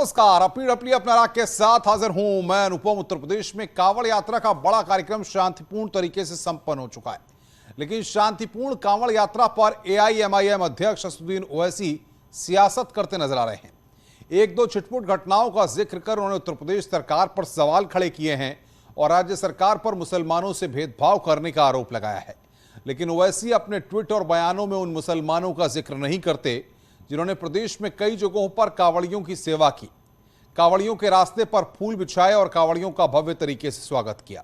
नमस्कार, अपनी अपनी अपना राग के साथ हाजिर हूं मैं अनुपम। उत्तर प्रदेश में कांवड़ यात्रा का बड़ा कार्यक्रम शांतिपूर्ण तरीके से संपन्न हो चुका है, लेकिन शांतिपूर्ण कांवड़ यात्रा पर एआईएमआईएम अध्यक्ष असदुद्दीन ओवैसी सियासत करते नजर आ रहे हैं। एक दो छिटपुट घटनाओं का जिक्र कर उन्होंने उत्तर प्रदेश सरकार पर सवाल खड़े किए हैं और राज्य सरकार पर मुसलमानों से भेदभाव करने का आरोप लगाया है। लेकिन ओवैसी अपने ट्वीट और बयानों में उन मुसलमानों का जिक्र नहीं करते जिन्होंने प्रदेश में कई जगहों पर कांवड़ियों की सेवा की, कांवड़ियों के रास्ते पर फूल बिछाए और कांवड़ियों का भव्य तरीके से स्वागत किया।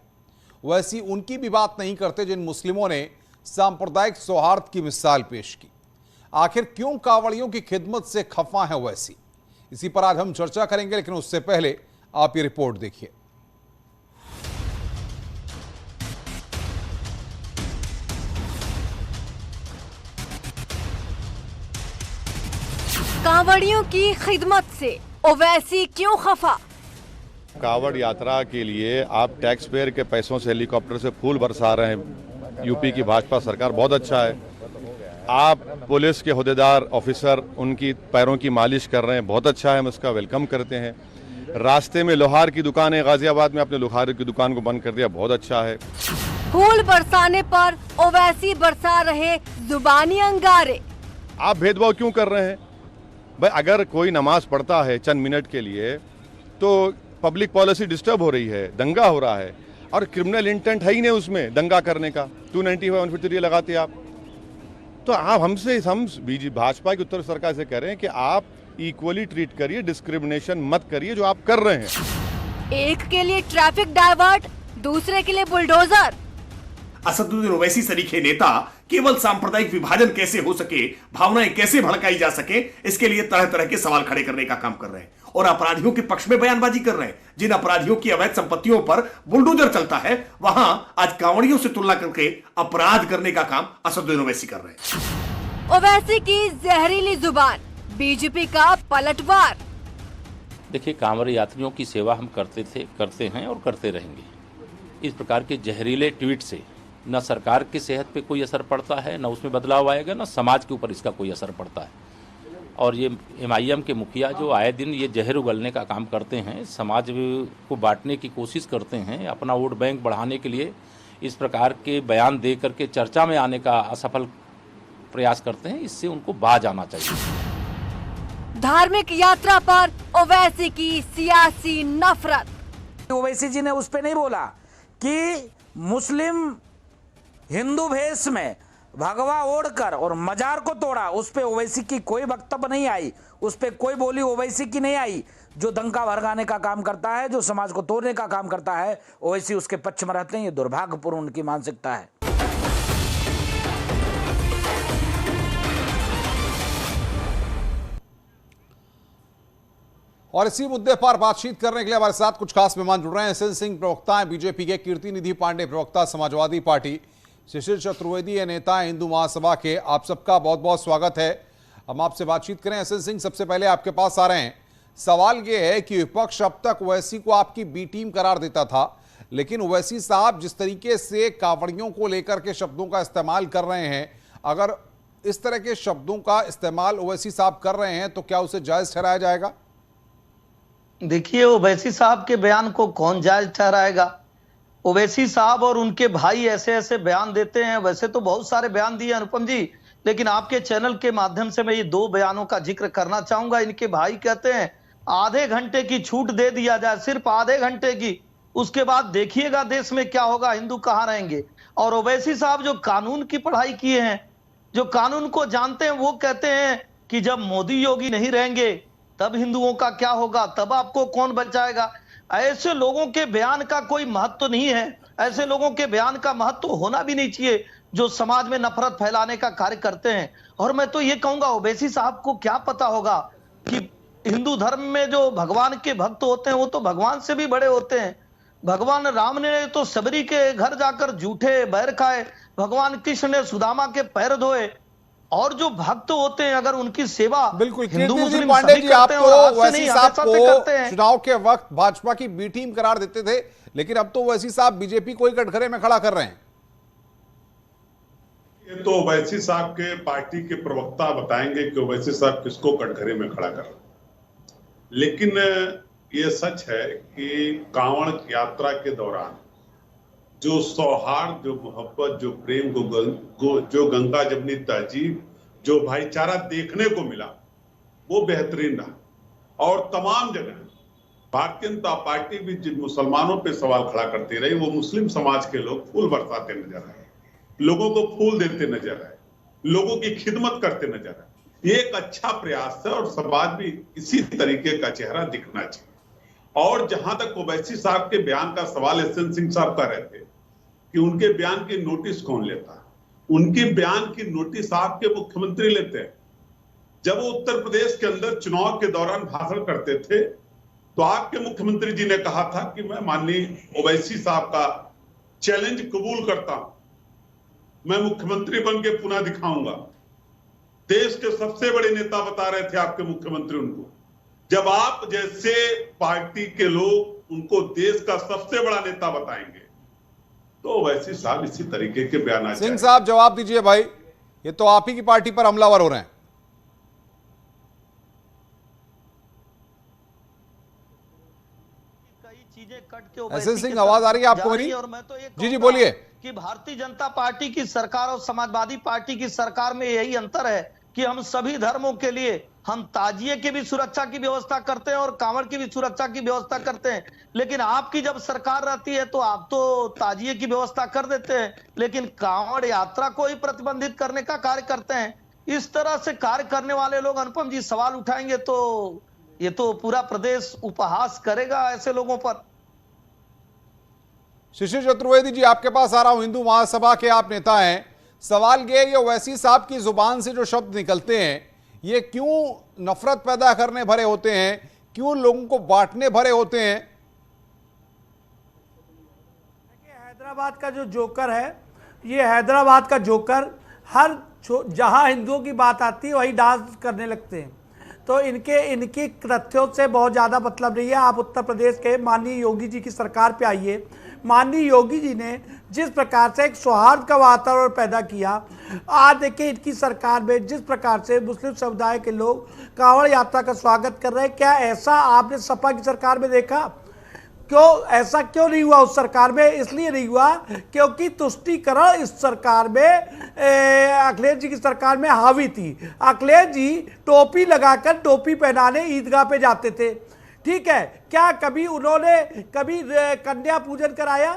ओवैसी उनकी भी बात नहीं करते जिन मुस्लिमों ने सांप्रदायिक सौहार्द की मिसाल पेश की। आखिर क्यों कांवड़ियों की खिदमत से खफा है ओवैसी, इसी पर आज हम चर्चा करेंगे, लेकिन उससे पहले आप ये रिपोर्ट देखिए। कांवड़ियों की खिदमत से ओवैसी क्यों खफा? कांवड़ यात्रा के लिए आप टैक्स पेयर के पैसों से हेलीकॉप्टर से फूल बरसा रहे हैं। यूपी की भाजपा सरकार बहुत अच्छा है। आप पुलिस के ओहदेदार ऑफिसर उनकी पैरों की मालिश कर रहे हैं, बहुत अच्छा है, हम इसका वेलकम करते हैं। रास्ते में लोहार की दुकान है, गाजियाबाद में आपने लोहार की दुकान को बंद कर दिया, बहुत अच्छा है। फूल बरसाने पर ओवैसी बरसा रहे जुबानी अंगारे। आप भेदभाव क्यों कर रहे हैं भाई? अगर कोई नमाज पढ़ता है चंद मिनट के लिए तो पब्लिक पॉलिसी डिस्टर्ब हो रही है, दंगा हो रहा है और क्रिमिनल इंटेंट है ही नहीं उसमें दंगा करने का। 295 153 लगाते आप, तो आप हम बीजेपी भाजपा की उत्तर सरकार से कह रहे हैं कि आप इक्वली ट्रीट करिए, डिस्क्रिमिनेशन मत करिए जो आप कर रहे हैं। एक के लिए ट्रैफिक डाइवर्ट, दूसरे के लिए बुलडोजर। असदुद्दीन ओवैसी सरीखे नेता केवल सांप्रदायिक विभाजन कैसे हो सके, भावनाएं कैसे भड़काई जा सके, इसके लिए तरह तरह के सवाल खड़े करने का काम कर रहे हैं और अपराधियों के पक्ष में बयानबाजी कर रहे हैं। जिन अपराधियों की अवैध संपत्तियों पर बुलडोजर चलता है, वहां आज कांवड़ियों से तुलना करके अपराध करने का काम असदुद्दीन ओवैसी कर रहे हैं। ओवैसी की जहरीली जुबान, बीजेपी का पलटवार। देखिए, कांवड़ यात्रियों की सेवा हम करते हैं और करते रहेंगे। इस प्रकार के जहरीले ट्वीट से न सरकार की सेहत पे कोई असर पड़ता है, न उसमें बदलाव आएगा, न समाज के ऊपर इसका कोई असर पड़ता है। और ये एमआईएम के मुखिया जो आए दिन ये जहर उगलने का काम करते हैं, समाज को बांटने की कोशिश करते हैं, अपना वोट बैंक बढ़ाने के लिए इस प्रकार के बयान दे करके चर्चा में आने का असफल प्रयास करते हैं। इससे उनको बाज आना चाहिए। धार्मिक यात्रा पर ओवैसी की सियासी नफरत। ओवैसी जी ने उस पर नहीं बोला कि मुस्लिम हिंदू भेष में भगवा ओढ़कर और मजार को तोड़ा, उस पे ओवैसी की कोई वक्तव्य नहीं आई, उस पे कोई बोली ओवैसी की नहीं आई। जो दंगा भड़काने का काम करता है, जो समाज को तोड़ने का काम करता है, ओवैसी उसके पक्ष में रहते हैं। ये दुर्भाग्यपूर्ण उनकी मानसिकता है। और इसी मुद्दे पर बातचीत करने के लिए हमारे साथ कुछ खास मेहमान जुड़ रहे हैं। एसएन सिंह प्रवक्ता हैं बीजेपी के, कीर्ति निधि पांडे प्रवक्ता समाजवादी पार्टी, शिशिर चतुर्वेदी ये नेता हिंदू महासभा के। आप सबका बहुत बहुत स्वागत है। हम आपसे बातचीत करें। एसएन सिंह, सबसे पहले आपके पास आ रहे हैं। सवाल ये है कि विपक्ष अब तक ओवैसी को आपकी बी टीम करार देता था, लेकिन ओवैसी साहब जिस तरीके से कांवड़ियों को लेकर के शब्दों का इस्तेमाल कर रहे हैं, अगर इस तरह के शब्दों का इस्तेमाल ओवैसी साहब कर रहे हैं तो क्या उसे जायज ठहराया जाएगा? देखिए, ओवैसी साहब के बयान को कौन जायज ठहराएगा? ओवैसी साहब और उनके भाई ऐसे ऐसे बयान देते हैं। वैसे तो बहुत सारे बयान दिए अनुपम जी, लेकिन आपके चैनल के माध्यम से मैं ये दो बयानों का जिक्र करना चाहूंगा। इनके भाई कहते हैं आधे घंटे की छूट दे दिया जाए, सिर्फ आधे घंटे की, उसके बाद देखिएगा देश में क्या होगा, हिंदू कहां रहेंगे। और ओवैसी साहब जो कानून की पढ़ाई किए हैं, जो कानून को जानते हैं, वो कहते हैं कि जब मोदी योगी नहीं रहेंगे तब हिंदुओं का क्या होगा, तब आपको कौन बचाएगा। ऐसे लोगों के बयान का कोई महत्व नहीं है। ऐसे लोगों के बयान का महत्व होना भी नहीं चाहिए जो समाज में नफरत फैलाने का कार्य करते हैं। और मैं तो ये कहूंगा, ओवैसी साहब को क्या पता होगा कि हिंदू धर्म में जो भगवान के भक्त होते हैं वो तो भगवान से भी बड़े होते हैं। भगवान राम ने तो सबरी के घर जाकर जूठे बैर खाए, भगवान कृष्ण ने सुदामा के पैर धोए। और जो भक्त होते हैं अगर उनकी सेवा बिल्कुल, हिंदू मुस्लिम पांडे जी, आप तो ओवैसी साहब को चुनाव के वक्त भाजपा की बी टीम करार देते थे, लेकिन अब तो ओवैसी साहब बीजेपी को ही कटघरे में खड़ा कर रहे हैं। ये तो ओवैसी साहब के पार्टी के प्रवक्ता बताएंगे कि ओवैसी साहब किसको कटघरे में खड़ा कर रहे हैं। लेकिन ये सच है कि कांवड़ यात्रा के दौरान जो सौहार्द, जो मोहब्बत, जो प्रेम जो गंगा जमनी तहजीब, जो भाईचारा देखने को मिला, वो बेहतरीन रहा। और तमाम जगह भारतीय जनता पार्टी भी जिन मुसलमानों पे सवाल खड़ा करती रही, वो मुस्लिम समाज के लोग फूल बरसाते नजर आए, लोगों को फूल देते नजर आए, लोगों की खिदमत करते नजर आए। ये एक अच्छा प्रयास है और समाज भी इसी तरीके का चेहरा दिखना चाहिए। और जहां तक ओवैसी साहब के बयान का सवाल एस.एन. सिंह साहब कर रहे थे कि उनके बयान की नोटिस कौन लेता, उनके बयान की नोटिस आपके मुख्यमंत्री लेते हैं। जब वो उत्तर प्रदेश के अंदर चुनाव के दौरान भाषण करते थे तो आपके मुख्यमंत्री जी ने कहा था कि मैं माननीय ओवैसी साहब का चैलेंज कबूल करता हूं, मैं मुख्यमंत्री बन के पुनः दिखाऊंगा। देश के सबसे बड़े नेता बता रहे थे आपके मुख्यमंत्री उनको। जब आप जैसे पार्टी के लोग उनको देश का सबसे बड़ा नेता बताएंगे तो वैसे साहब इसी तरीके के बयान। सिंह साहब जवाब दीजिए भाई, ये तो आप ही की पार्टी पर हमलावर हो रहे हैं। एस.एन. सिंह आवाज आ रही है आपको मेरी? और मैं तो ये जी बोलिए। कि भारतीय जनता पार्टी की सरकार और समाजवादी पार्टी की सरकार में यही अंतर है कि हम सभी धर्मों के लिए हम ताजिए की भी सुरक्षा की व्यवस्था करते हैं और कांवड़ की भी सुरक्षा की व्यवस्था करते हैं। लेकिन आपकी जब सरकार रहती है तो आप तो ताजिए की व्यवस्था कर देते हैं लेकिन कांवड़ यात्रा को ही प्रतिबंधित करने का कार्य करते हैं। इस तरह से कार्य करने वाले लोग अनुपम जी सवाल उठाएंगे तो ये तो पूरा प्रदेश उपहास करेगा ऐसे लोगों पर। शिशिर चतुर्वेदी जी आपके पास आ रहा हूं, हिंदू महासभा के आप नेता हैं। सवाल ये ओवैसी साहब की जुबान से जो शब्द निकलते हैं ये क्यों नफरत पैदा करने भरे होते हैं, क्यों लोगों को बांटने भरे होते हैं? हैदराबाद का जो जोकर है, ये हैदराबाद का जोकर हर जहां हिंदुओं की बात आती है वही डांस करने लगते हैं। तो इनकी कृत्यों से बहुत ज़्यादा मतलब नहीं है। आप उत्तर प्रदेश के माननीय योगी जी की सरकार पे आइए। माननीय योगी जी ने जिस प्रकार से एक सौहार्द का वातावरण पैदा किया, आज देखिए इनकी सरकार में जिस प्रकार से मुस्लिम समुदाय के लोग कांवड़ यात्रा का स्वागत कर रहे हैं, क्या ऐसा आपने सपा की सरकार में देखा? क्यों ऐसा क्यों नहीं हुआ उस सरकार में? इसलिए नहीं हुआ क्योंकि तुष्टीकरण इस सरकार में अखिलेश जी की सरकार में हावी थी। अखिलेश जी टोपी लगाकर, टोपी पहनाने ईदगाह पे जाते थे, ठीक है। क्या कभी उन्होंने कन्या पूजन कराया?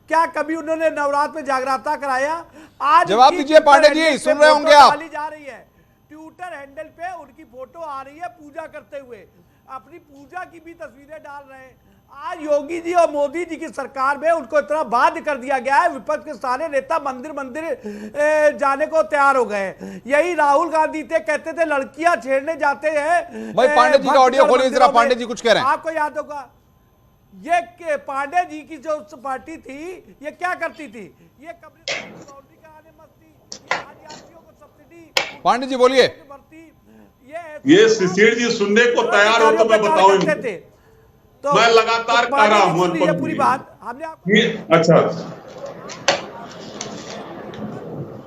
क्या कभी उन्होंने नवरात्र में जागराता कराया? आज जवाब दीजिए पांडे जी, सुन रहे होंगे आप। जा रही है ट्विटर हैंडल पे उनकी फोटो आ रही है पूजा करते हुए, अपनी पूजा की भी तस्वीरें डाल रहे हैं। आज योगी जी और मोदी जी की सरकार में उनको इतना बाध्य कर दिया गया है, विपक्ष के सारे नेता मंदिर जाने को तैयार हो गए। यही राहुल गांधी थे, कहते थे लड़कियां छेड़ने जाते हैं। भाई पांडे जी का ऑडियो खोलिए जरा, पांडे जी कुछ कह रहे हैं। आपको याद होगा ये पांडे जी की जो पार्टी थी ये क्या करती थी? ये पांडे जी बोलिए। ये शिशिर जी सुनने को तैयार हो तो मैं बताऊं। तो मैं लगातार कह रहा हूं पूरी बात हमने अच्छा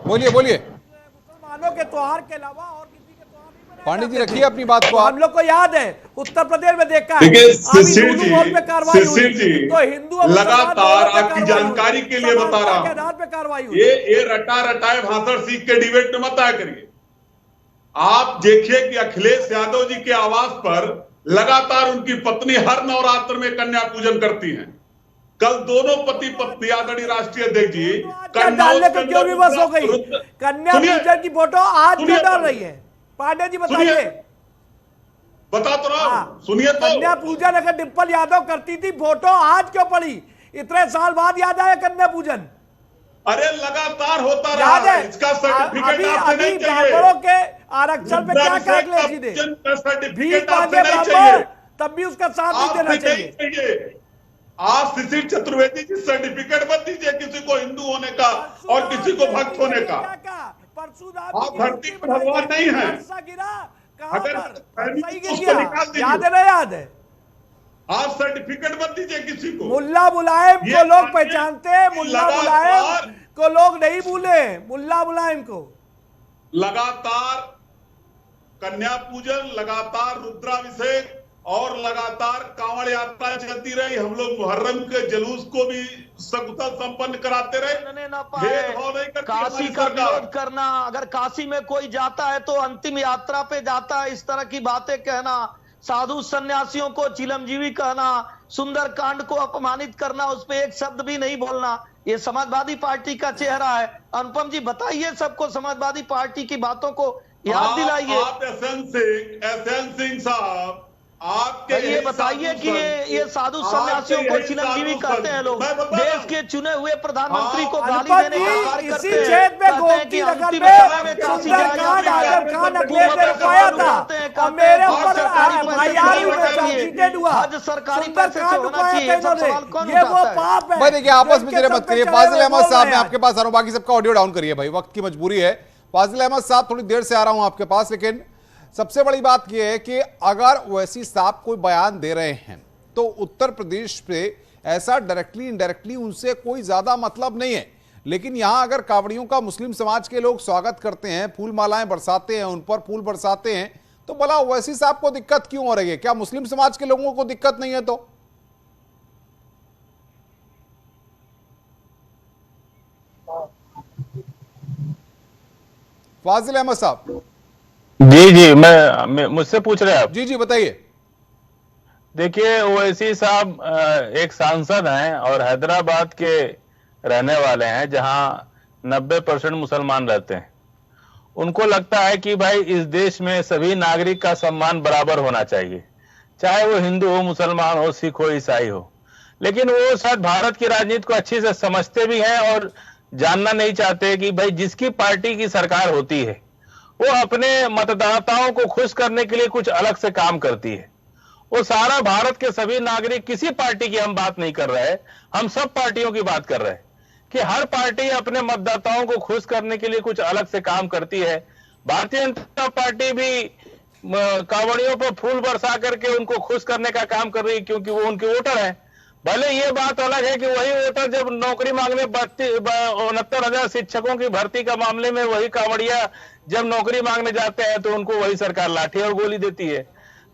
बोलिए मुसलमानों के त्योहार के अलावा और किसी के त्योहार नहीं मनाए पांडे जी रखिए अपनी बात को। हम लोग को याद है उत्तर प्रदेश में देखा है शिशिर जी तो हिंदू लगातार आपकी जानकारी के लिए बता रहा हूं। ये रटा रटाए भाषण सीख के डिबेट में मत आया करिए। आप देखिए कि अखिलेश यादव जी के आवास पर लगातार उनकी पत्नी हर नवरात्र में कन्या पूजन करती हैं। कल दोनों पति पत्नी आदरणीय राष्ट्रीय अध्यक्ष जी डालने पे क्यों विवश हो गई? कन्या पूजन की फोटो आज क्यों डाल रही है? पांडे जी बताइए। बता तो रहा हूं, सुनिए तो। कन्या पूजन अगर डिम्पल यादव करती थी, फोटो आज क्यों पड़ी? इतने साल बाद याद आया कन्या पूजन? अरे लगातार होता रहा है, इसका सर्टिफिकेट आपसे नहीं चाहिए। के आरक्षण पे क्या क्या अखिलेश जी ने सर्टिफिकेट आपसे नहीं चाहिए, तब भी उसका साथ नहीं देना चाहिए। आप शिशिर चतुर्वेदी जी सर्टिफिकेट मत दीजिए किसी को हिंदू होने का और किसी को भक्त होने का। आप धरती पर भगवान नहीं है। अगर उसको निकाल दीजिए। याद है आप सर्टिफिकेट मत दीजिए किसी को। मुल्ला मुलायम को लोग पहचानते हैं, मुल्ला मुलायम को लोग नहीं भूले। मुल्ला मुलायम को लगातार कन्या पूजन, लगातार रुद्राभिषेक, और लगातार कांवड़ यात्रा चलती रही। हम लोग मुहर्रम के जुलूस को भी सकुशल संपन्न कराते रहे। भेदभाव नहीं करती काशी हमारी का सरकार। विरोध करना, अगर काशी में कोई जाता है तो अंतिम यात्रा पे जाता है, इस तरह की बातें कहना, साधु सन्यासियों को चिलमजीवी कहना, सुंदर कांड को अपमानित करना, उस पे एक शब्द भी नहीं बोलना, ये समाजवादी पार्टी का चेहरा है। अनुपम जी बताइए सबको समाजवादी पार्टी की बातों को याद दिलाइए। आप एसएन सिंह साहब, आपके ये बताइए कि ये साधु सन्यासियों को चिरंजीवी कहते हैं लोग, देश के चुने हुए प्रधानमंत्री को गाली देने का कार्य करते हैं। इसी छेद में गोमती नगर में सुंदरकांड आजम खान अगले दिन रुकवाया था और मेरे ऊपर एफआईआर हुआ। सरकारी पैसे से होना चाहिए, ये वो पाप है। भाई देखिए आपस में मत करिए। फाजिल अहमद साहब मैं आपके पास आ रहा हूं, बाकी सबका ऑडियो डाउन करिए भाई, वक्त की मजबूरी है। फाजिल अहमद साहब थोड़ी देर से आ रहा हूं आपके पास, लेकिन सबसे बड़ी बात यह है कि अगर ओवैसी साहब कोई बयान दे रहे हैं तो उत्तर प्रदेश पे ऐसा डायरेक्टली इनडायरेक्टली उनसे कोई ज्यादा मतलब नहीं है। लेकिन यहां अगर कांवड़ियों का मुस्लिम समाज के लोग स्वागत करते हैं, फूल मालाएं बरसाते हैं, उन पर फूल बरसाते हैं, तो भला ओवैसी साहब को दिक्कत क्यों हो रही है? क्या मुस्लिम समाज के लोगों को दिक्कत नहीं है? तो फाजिल अहमद साहब। जी मैं मुझसे पूछ रहे हैं आप? जी बताइए। देखिए ओवैसी साहब एक सांसद हैं और हैदराबाद के रहने वाले हैं, जहां 90% मुसलमान रहते हैं। उनको लगता है कि भाई इस देश में सभी नागरिक का सम्मान बराबर होना चाहिए, चाहे वो हिंदू हो, मुसलमान हो, सिख हो, ईसाई हो। लेकिन वो शायद भारत की राजनीति को अच्छी से समझते भी हैं और जानना नहीं चाहते कि भाई जिसकी पार्टी की सरकार होती है वो अपने मतदाताओं को खुश करने के लिए कुछ अलग से काम करती है। वो सारा भारत के सभी नागरिक, किसी पार्टी की हम बात नहीं कर रहे हैं, हम सब पार्टियों की बात कर रहे हैं कि हर पार्टी अपने मतदाताओं को खुश करने के लिए कुछ अलग से काम करती है। भारतीय जनता पार्टी भी कांवड़ियों पर फूल बरसा करके उनको खुश करने का काम कर रही है, क्योंकि वो उनके वोटर हैं। भले ये बात अलग है कि वही वोटर जब नौकरी मांगने 69,000 शिक्षकों की भर्ती का मामले में वही कांवड़िया जब नौकरी मांगने जाते हैं तो उनको वही सरकार लाठी और गोली देती है।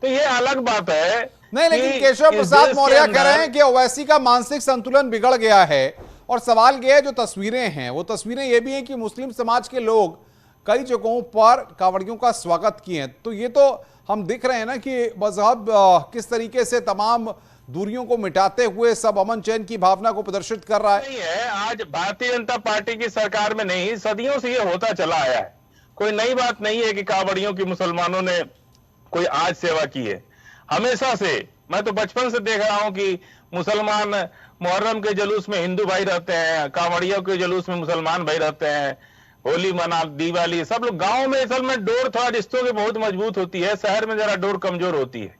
तो ये अलग बात है। नहीं, लेकिन केशव प्रसाद मौर्य कह रहे हैं कि ओवैसी का मानसिक संतुलन बिगड़ गया है। और सवाल ये है, जो तस्वीरें हैं वो तस्वीरें ये भी हैं कि मुस्लिम समाज के लोग कई जगहों पर कांवड़ियों का स्वागत किए हैं। तो ये तो हम दिख रहे हैं ना कि मजहब किस तरीके से तमाम दूरियों को मिटाते हुए सब अमन चैन की भावना को प्रदर्शित कर रहा है। नहीं है, आज भारतीय जनता पार्टी की सरकार में नहीं, सदियों से ये होता चला आया है। कोई नई बात नहीं है कि कांवड़ियों की मुसलमानों ने कोई आज सेवा की है। हमेशा से, मैं तो बचपन से देख रहा हूं कि मुसलमान मुहर्रम के जुलूस में हिंदू भाई रहते हैं, कांवड़ियों के जुलूस में मुसलमान भाई रहते हैं, होली मना, दिवाली, सब लोग गांव में असल में डोर थोड़ा रिश्तों की बहुत मजबूत होती है, शहर में जरा डोर कमजोर होती है।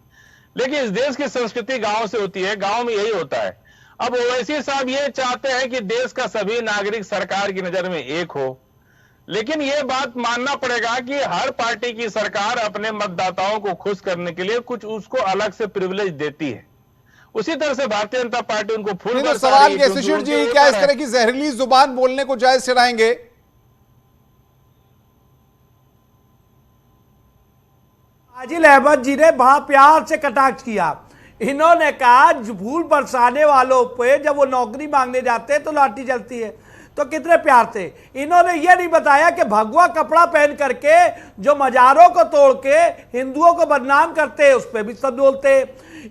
लेकिन इस देश की संस्कृति गांव से होती है, गांव में यही होता है। अब ओवैसी साहब ये चाहते हैं कि देश का सभी नागरिक सरकार की नजर में एक हो, लेकिन ये बात मानना पड़ेगा कि हर पार्टी की सरकार अपने मतदाताओं को खुश करने के लिए कुछ उसको अलग से प्रिविलेज देती है। उसी तरह से भारतीय जनता पार्टी उनको फूल तो सवाल ये शिशिर जी, क्या इस तरह की जहरीली जुबान बोलने को जायज ठहराएंगे? फाजिल अहमद जी ने बड़ा प्यार से कटाक्ष किया। इन्होंने कहा फूल बरसाने वालों पे जब वो नौकरी मांगने जाते हैं तो लाठी चलती है। तो कितने प्यार से इन्होंने ये नहीं बताया कि भगवा कपड़ा पहन करके जो मजारों को तोड़ के हिंदुओं को बदनाम करते हैं उस पर भी सब बोलते।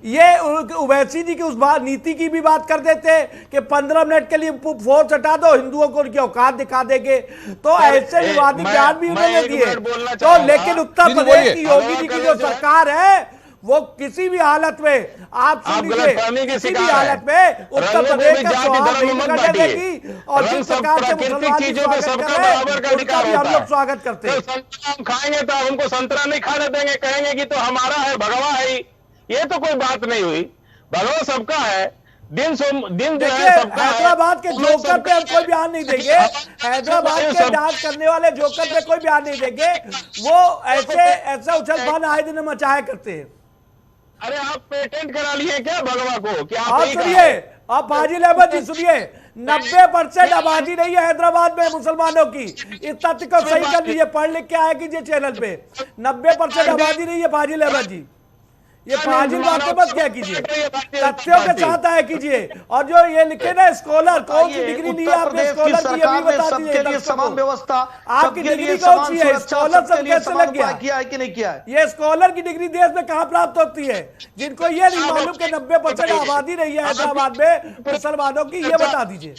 ये ओवैसी जी की उस बात नीति की भी बात कर देते कि 15 मिनट के लिए फोर्स हटा दो, हिंदुओं को उनकी औकात दिखा देंगे। तो ऐसे विवादी बयान भी उन्होंने दिए। तो लेकिन उत्तर प्रदेश की योगी जी की जो सरकार है वो किसी भी हालत में, आप सुन लीजिए, किसी भी हालत में उत्तर प्रदेश का स्वागत नहीं देगी। और जिस प्रकार से मुसलमान स्वागत करते हैं, संतरा खाएंगे तो हमको संतरा नहीं खाने देंगे, कहेंगे कि तो हमारा है, भगवा है। ये तो कोई बात नहीं हुई, भगवा सबका है, दिन जो है सबका है। हैदराबाद के जोकर पे हम कोई बयान नहीं देंगे, हैदराबाद के डांस करने वाले जोकर पे कोई बयान नहीं देंगे। वो ऐसा उछल पान आए दिन मचाया करते हैं। अरे आप पेटेंट करा लिए क्या भगवा को? क्या आप सुनिए, आप फाजिल अहमद जी सुनिए, 90% आबादी नहीं है हैदराबाद में मुसलमानों की। इस तथ्य को सही कर लीजिए, पढ़ लिख के आया कीजिए चैनल पे। 90% आबादी नहीं है फाजिल अहमद जी, ये फाजिल बातें मत क्या कीजिए, तथ्यों के साथ आया कीजिए। और जो ये लिखे ना स्कॉलर, कौन सी डिग्री ली है आपने स्कॉलर की, ये भी बता दीजिए। समान व्यवस्था, आपकी डिग्री कौन सी है? स्कॉलर सब कैसे लग गया? किया है कि नहीं किया है? ये स्कॉलर की डिग्री देश में कहां प्राप्त होती है? जिनको ये नहीं मालूम कि 90% आबादी रही है हैदराबाद में मुसलमानों की, ये बता दीजिए।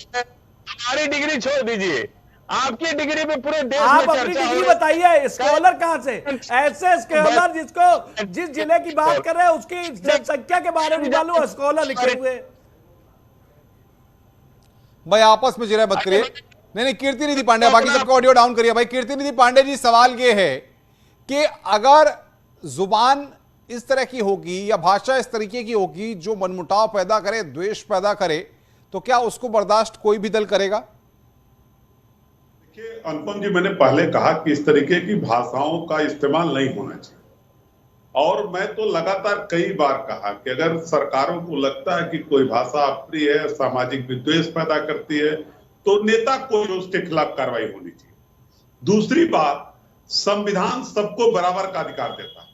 हमारी डिग्री छोड़ दीजिए, आपकी डिग्री पे पूरे देश आप में अपनी चर्चा हो डिग्री रही है। बताइए, स्कॉलर कहां से? ऐसे स्कॉलर जिसको जिस जिले की बात कर रहे हैं उसकी जनसंख्या के बारे में मालूम, स्कॉलर लिखे हुए। भाई आपस में जिराए मत करिए। नहीं, कीर्ति निधि पांडे, बाकी सबका ऑडियो डाउन करिए। भाई कीर्ति निधि पांडे जी, सवाल ये है कि अगर जुबान इस तरह की होगी या भाषा इस तरीके की होगी जो मनमुटाव पैदा करे, द्वेष पैदा करे, तो क्या उसको बर्दाश्त कोई भी दल करेगा? देखिए अनुपम जी, मैंने पहले कहा कि इस तरीके की भाषाओं का इस्तेमाल नहीं होना चाहिए। और मैं तो लगातार कई बार कहा कि अगर सरकारों को लगता है कि कोई भाषा अप्रिय है, सामाजिक विद्वेष पैदा करती है, तो नेता को उसके खिलाफ कार्रवाई होनी चाहिए। दूसरी बात, संविधान सबको बराबर का अधिकार देता है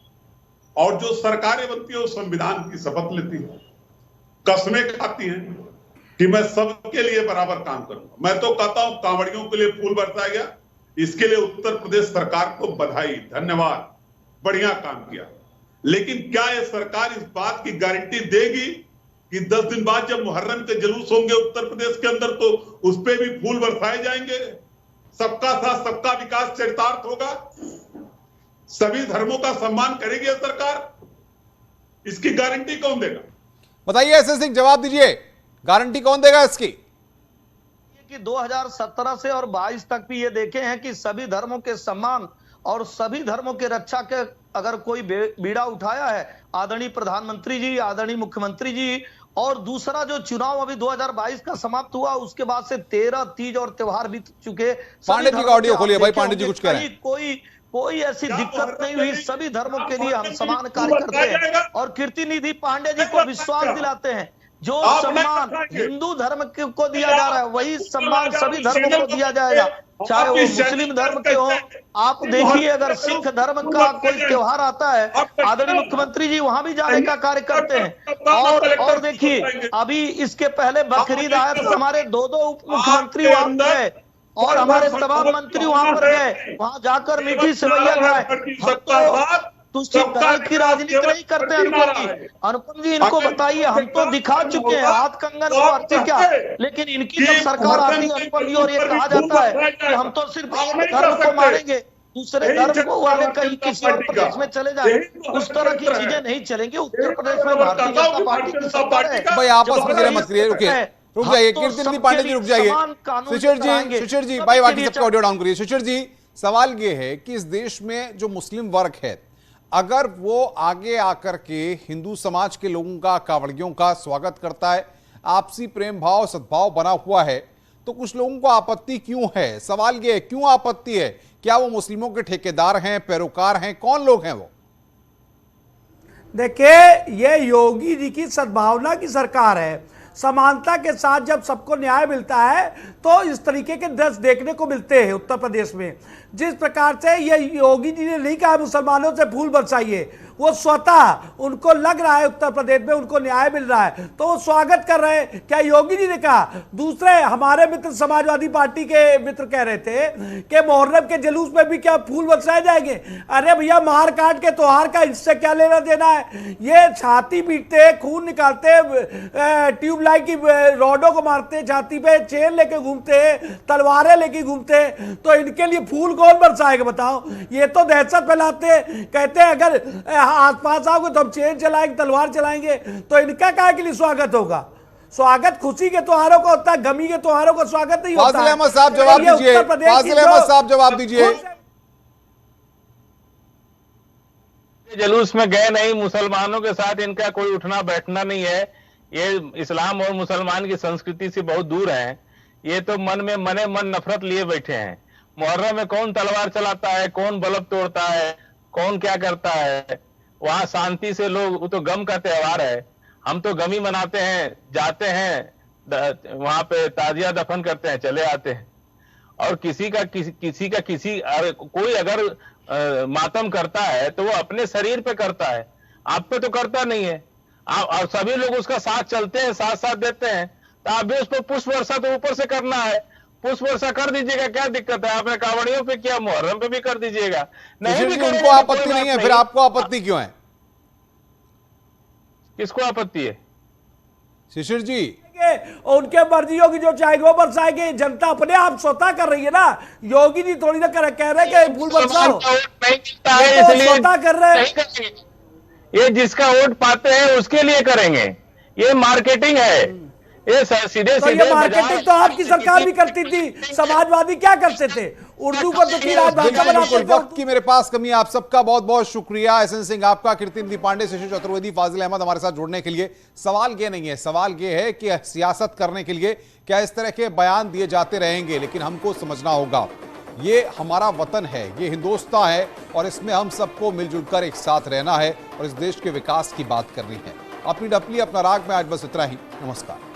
और जो सरकारें बनती है वो संविधान की शपथ लेती है, कसमें खाती हैं कि मैं सबके लिए बराबर काम करूंगा। मैं तो कहता हूं कांवड़ियों के लिए फूल बरसाया गया, इसके लिए उत्तर प्रदेश सरकार को बधाई, धन्यवाद, बढ़िया काम किया। लेकिन क्या यह सरकार इस बात की गारंटी देगी कि 10 दिन बाद जब मुहर्रम के जुलूस होंगे उत्तर प्रदेश के अंदर तो उस पर भी फूल बरसाए जाएंगे? सबका साथ सबका विकास चरितार्थ होगा, सभी धर्मों का सम्मान करेगी यह सरकार? इसकी गारंटी कौन देगा? बताइए एस सिंह, जवाब दीजिए, गारंटी कौन देगा इसकी? कि 2017 से और 22 तक भी ये देखे हैं कि सभी धर्मों के सम्मान और सभी धर्मों के रक्षा के अगर कोई बीड़ा उठाया है आदरणीय प्रधानमंत्री जी, आदरणीय मुख्यमंत्री जी। और दूसरा जो चुनाव अभी 2022 का समाप्त हुआ, उसके बाद से 13 तीज और त्योहार बीत चुके। पांडे जी का ऑडियो खोलिए भाई, पांडे जी कुछ कह रहे हैं। कोई ऐसी दिक्कत नहीं हुई, सभी धर्मों के लिए हम समान कार्य करते हैं और कीर्ति निधि पांडे जी को विश्वास दिलाते हैं जो सम्मान हिंदू धर्म को दिया जा रहा है वही सम्मान सभी धर्मों को दिया जाएगा, चाहे वो मुस्लिम धर्म के हो। आप देखिए, अगर सिख धर्म का कोई त्योहार आता है, आदरणीय मुख्यमंत्री जी वहां भी जाने का कार्य करते हैं। और देखिए, अभी इसके पहले बकरीद आया तो हमारे 2 उप मुख्यमंत्री वहां गए और हमारे तमाम मंत्री वहां पर गए, वहां जाकर मीठी सेवैया खाए। तुलसी दल की राजनीति नहीं करते अनुपम जी, इनको बताइए। हम तो दिखा चुके हैं हाथ कंगन को अर्थे क्या, लेकिन इनकी जब सरकार आती है अनुपम जी और ये कहा जाता है कि हम तो सिर्फ एक धर्म को मारेंगे, दूसरे धर्म को वाले कहीं किसी और प्रदेश में चले जाए, उस तरह की चीजें नहीं चलेंगी। उत्तर प्रदेश में भारतीय जनता पार्टी की सरकार है। भाई आपस में मत करिए, रुक जाइए। कीर्ति निधि पांडे जी रुक जाइए। शिशिर जी, भाई बाकी सबका ऑडियो डाउन करिए। शिशिर जी, सवाल ये है कि इस देश में जो मुस्लिम वर्ग है, अगर वो आगे आकर के हिंदू समाज के लोगों का, कांवड़ियों का स्वागत करता है, आपसी प्रेम भाव सद्भाव बना हुआ है, तो कुछ लोगों को आपत्ति क्यों है? सवाल ये है, क्यों आपत्ति है? क्या वो मुस्लिमों के ठेकेदार हैं, पैरोकार हैं, कौन लोग हैं वो? देखिए, ये योगी जी की सद्भावना की सरकार है। समानता के साथ जब सबको न्याय मिलता है तो इस तरीके के दृश्य देखने को मिलते हैं उत्तर प्रदेश में। जिस प्रकार से ये योगी जी ने नहीं कहा मुसलमानों से फूल बरसाइए, वो स्वतः उनको लग रहा है उत्तर प्रदेश में उनको न्याय मिल रहा है तो वो स्वागत कर रहे हैं। क्या योगी जी ने कहा? दूसरे हमारे मित्र समाजवादी पार्टी के मित्र कह रहे थे कि मुहर्रम के जुलूस में भी क्या फूल बरसाए जाएंगे? अरे भैया, मार काट के त्योहार का इससे क्या लेना देना है? ये छाती पीटते, खून निकालते, ट्यूबलाइट की रॉडों को मारते, छाती पे चेन लेके घूमते, तलवारें लेके घूमते, तो इनके लिए फूल कौन बरसाएगा बताओ? ये तो दहशत फैलाते। कहते हैं अगर आसपास आओगे तो हम चेन चलाएंगे, तलवार चलाएंगे, तो इनका काय के लिए स्वागत होगा? स्वागत खुशी के त्योहारों का होता है, गमी के त्योहारों का स्वागत नहीं होता। फाजिल अहमद साहब जवाब दीजिए। फाजिल अहमद साहब जवाब दीजिए। जुलूस में गए नहीं, मुसलमानों के साथ इनका कोई उठना बैठना नहीं है। ये इस्लाम और मुसलमान की संस्कृति से बहुत दूर है। ये तो मने मन नफरत लिए बैठे हैं। मुहर्रम में कौन तलवार चलाता है, कौन बल्ब तोड़ता है, कौन क्या करता है? वहां शांति से लोग, वो तो गम का त्योहार है। हम तो गमी मनाते हैं, जाते हैं वहां पे ताजिया दफन करते हैं, चले आते हैं। और कोई अगर मातम करता है तो वो अपने शरीर पे करता है, आप पे तो करता नहीं है। आप सभी लोग उसका साथ चलते हैं, साथ साथ देते हैं, तो आप भी उस पर पुष्प वर्षा तो ऊपर से करना है, पुष्प वर्षा कर दीजिएगा, क्या दिक्कत है? आपने कांवड़ियों पे किया, मुहर्रम पे भी कर दीजिएगा। नहीं भी उनको आपत्ति नहीं है, फिर आपको आपत्ति क्यों है? किसको आपत्ति है? शिशिर जी, उनके मर्जी होगी, जो चाहेंगे वो बरसाएंगे। जनता अपने आप स्वतः कर रही है ना, योगी जी थोड़ी ना कह रहे कि फूल बरसाओ, स्वतः कर रहे हैं। ये जिसका वोट पाते हैं उसके लिए करेंगे, ये मार्केटिंग है, ये सीधे तो ये मार्केटिंग तो आपकी सरकार भी करती थी, समाजवादी क्या करते थे? उर्दू को तो भाषा बनाते थे। वक्त की मेरे पास कमी है। आप सबका बहुत बहुत शुक्रिया। एसएन सिंह आपका, कीर्तिमती पांडे, शिशिर चतुर्वेदी, फाजिल अहमद हमारे साथ जुड़ने के लिए। सवाल ये नहीं है, सवाल ये है कि सियासत करने के लिए क्या इस तरह के बयान दिए जाते रहेंगे? लेकिन हमको समझना होगा, ये हमारा वतन है, ये हिंदुस्तान है, और इसमें हम सबको मिलजुल कर एक साथ रहना है और इस देश के विकास की बात करनी है। अपनी डपली अपना राग में आज बस इतना ही। नमस्कार।